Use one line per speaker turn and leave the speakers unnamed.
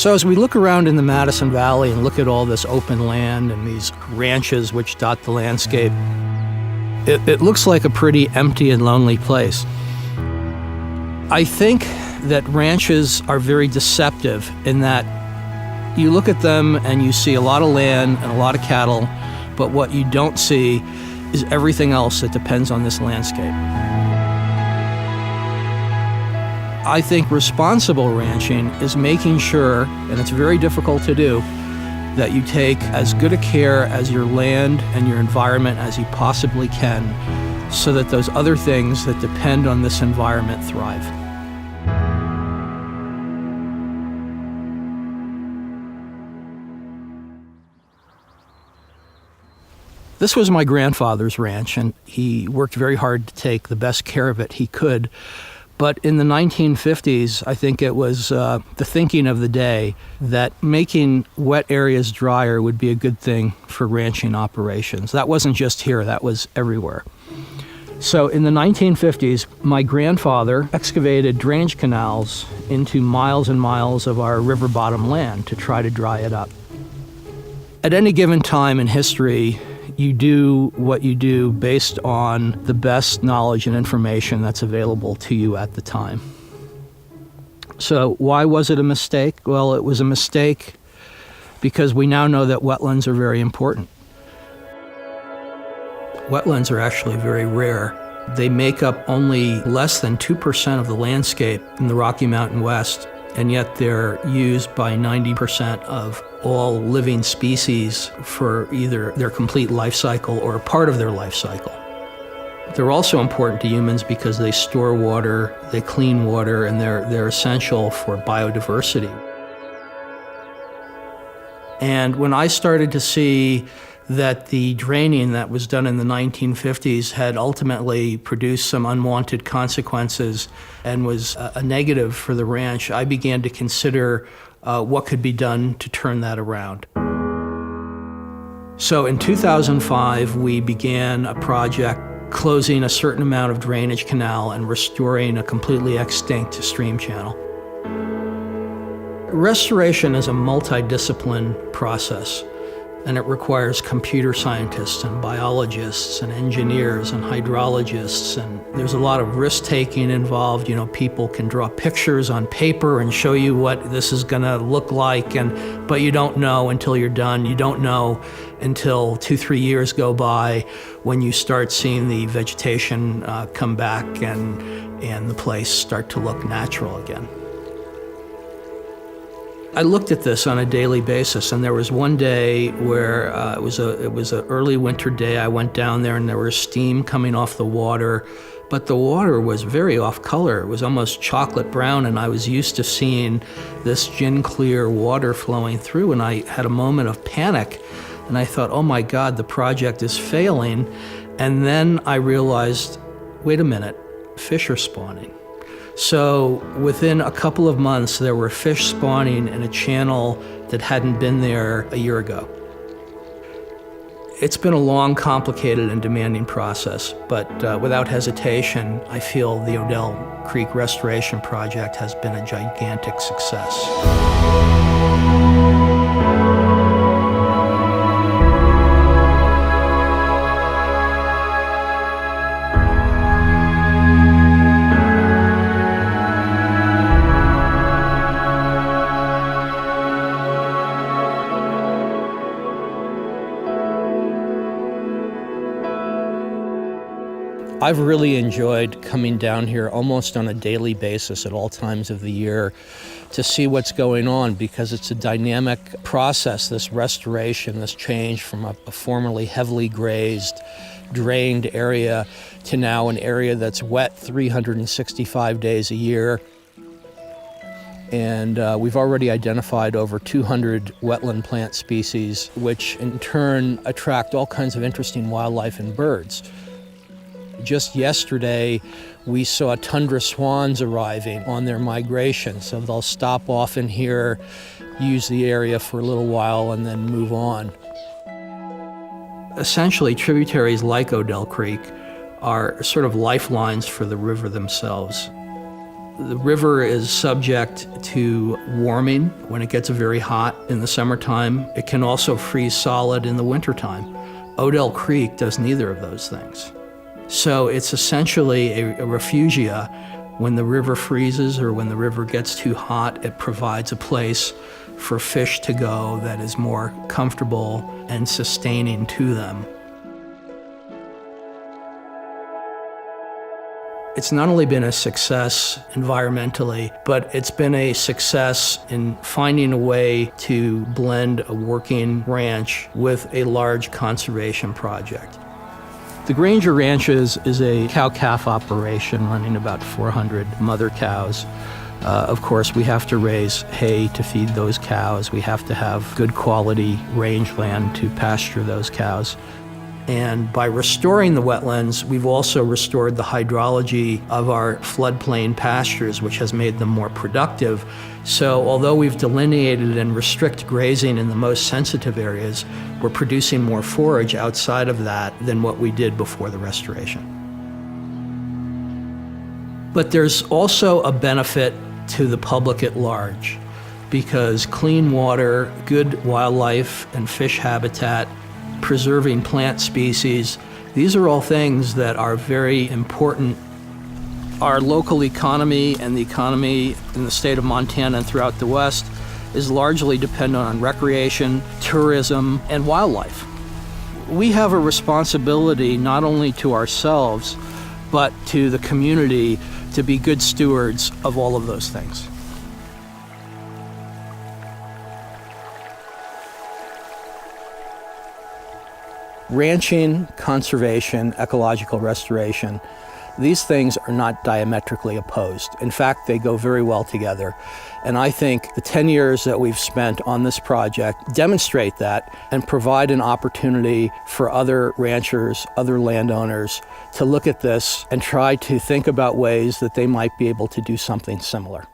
So as we look around in the Madison Valley and look at all this open land and these ranches which dot the landscape, it looks like a pretty empty and lonely place. I think that ranches are very deceptive in that you look at them and you see a lot of land and a lot of cattle, but what you don't see is everything else that depends on this landscape. I think responsible ranching is making sure, and it's very difficult to do, that you take as good a care as your land and your environment as you possibly can so that those other things that depend on this environment thrive. This was my grandfather's ranch, and he worked very hard to take the best care of it he could. But in the 1950s, I think it was the thinking of the day that making wet areas drier would be a good thing for ranching operations. That wasn't just here, that was everywhere. So in the 1950s, my grandfather excavated drainage canals into miles and miles of our river bottom land to try to dry it up. At any given time in history, you do what you do based on the best knowledge and information that's available to you at the time. So why was it a mistake? Well, it was a mistake because we now know that wetlands are very important. Wetlands are actually very rare. They make up only less than 2% of the landscape in the Rocky Mountain West, and yet they're used by 90% of all living species for either their complete life cycle or a part of their life cycle. They're also important to humans because they store water, they clean water, and they're essential for biodiversity. And when I started to see that the draining that was done in the 1950s had ultimately produced some unwanted consequences and was a negative for the ranch, I began to consider what could be done to turn that around. So in 2005, we began a project closing a certain amount of drainage canal and restoring a completely extinct stream channel. Restoration is a multidiscipline process, and it requires computer scientists and biologists and engineers and hydrologists, and there's a lot of risk-taking involved. You know, people can draw pictures on paper and show you what this is gonna look like, but you don't know until you're done. You don't know until 2-3 years go by when you start seeing the vegetation come back and the place start to look natural again. I looked at this on a daily basis, and there was one day where it was an early winter day. I went down there, and there was steam coming off the water, but the water was very off color. It was almost chocolate brown, and I was used to seeing this gin clear water flowing through, and I had a moment of panic, and I thought, oh my God, the project is failing. And then I realized, wait a minute, fish are spawning. So within a couple of months, there were fish spawning in a channel that hadn't been there a year ago. It's been a long, complicated, and demanding process, but without hesitation, I feel the Odell Creek Restoration Project has been a gigantic success. I've really enjoyed coming down here almost on a daily basis at all times of the year to see what's going on, because it's a dynamic process, this restoration, this change from a formerly heavily grazed, drained area to now an area that's wet 365 days a year. And we've already identified over 200 wetland plant species, which in turn attract all kinds of interesting wildlife and birds. Just yesterday, we saw tundra swans arriving on their migration, so they'll stop off in here, use the area for a little while, and then move on. Essentially, tributaries like Odell Creek are sort of lifelines for the river themselves. The river is subject to warming when it gets very hot in the summertime. It can also freeze solid in the wintertime. Odell Creek does neither of those things. So it's essentially a refugia. When the river freezes or when the river gets too hot, it provides a place for fish to go that is more comfortable and sustaining to them. It's not only been a success environmentally, but it's been a success in finding a way to blend a working ranch with a large conservation project. The Granger Ranches is a cow-calf operation running about 400 mother cows. Of course, we have to raise hay to feed those cows. We have to have good quality rangeland to pasture those cows. And by restoring the wetlands, we've also restored the hydrology of our floodplain pastures, which has made them more productive. So although we've delineated and restrict grazing in the most sensitive areas, we're producing more forage outside of that than what we did before the restoration. But there's also a benefit to the public at large, because clean water, good wildlife and fish habitat, preserving plant species, these are all things that are very important. Our local economy and the economy in the state of Montana and throughout the West is largely dependent on recreation, tourism, and wildlife. We have a responsibility not only to ourselves, but to the community to be good stewards of all of those things. Ranching, conservation, ecological restoration, these things are not diametrically opposed. In fact, they go very well together. And I think the 10 years that we've spent on this project demonstrate that and provide an opportunity for other ranchers, other landowners to look at this and try to think about ways that they might be able to do something similar.